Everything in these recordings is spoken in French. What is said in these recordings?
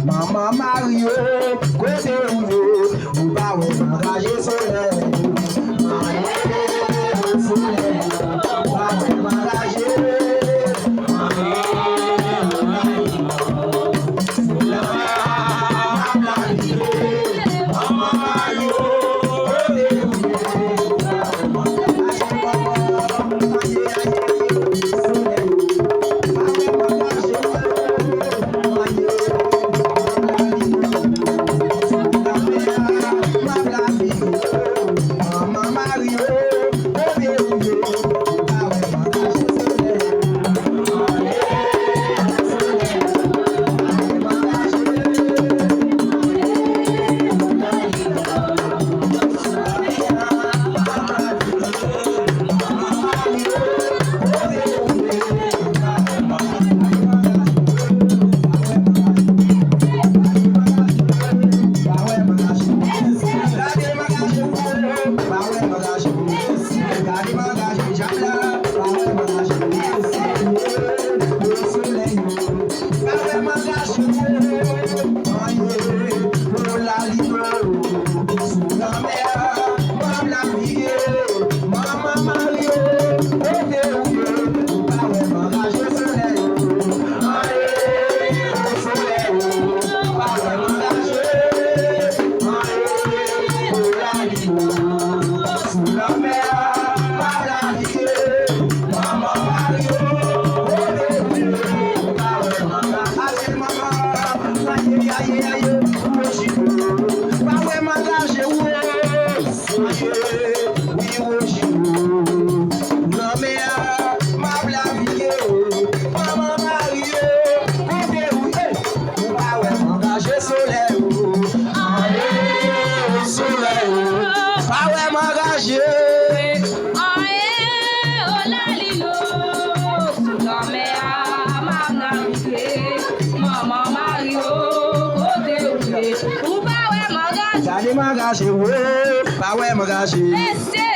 Maman Mario, côté où vous pas m'engager soleil.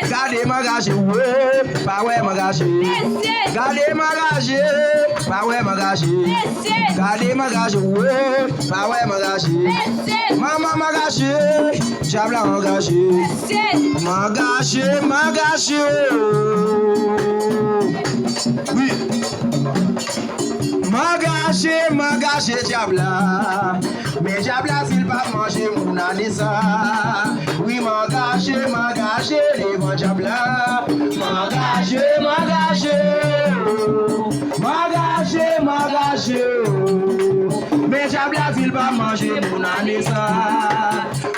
Gardez ma gage, pas ouais ma gage. Gardez ma gage, pas ouais ma gage. Gardez ma gage, pas ouais ma gage. Maman ma gage, j'abla ma gage. Ma gage, ma gage. Oui. Ma gage, diabla. Mais diabla s'il pas manger mon anissa. Oui, ma gage, les mon diabla. Ma gage. Mais diabla s'il pas manger mon anissa.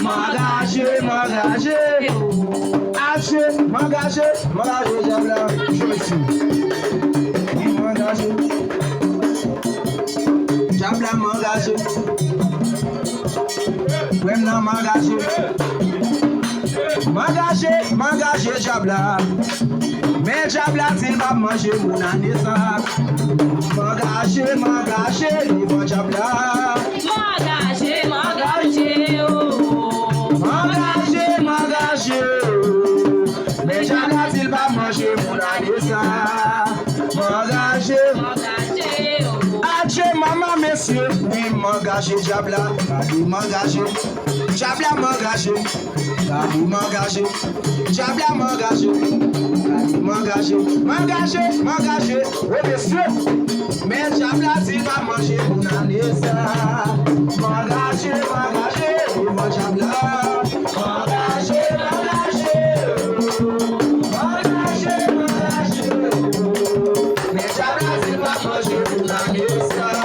Ma gage. Ma gage, diabla. Je me suis. Ma gage. Diabla m'engage, ouais m'en m'engage, diabla. Mais diabla s'il va manger mon anissa. M'engage, les mon diabla. M'engage. m'engager, Diabla, gardez m'engager. Diabla m'engager, gardez m'engager. Diabla m'engager, gardez m'engager. M'engager, oui monsieur. Mais Diabla s'il va manger mon année ça. M'engager, mon Diabla. M'engager. Mais Diabla s'il va manger mon année ça.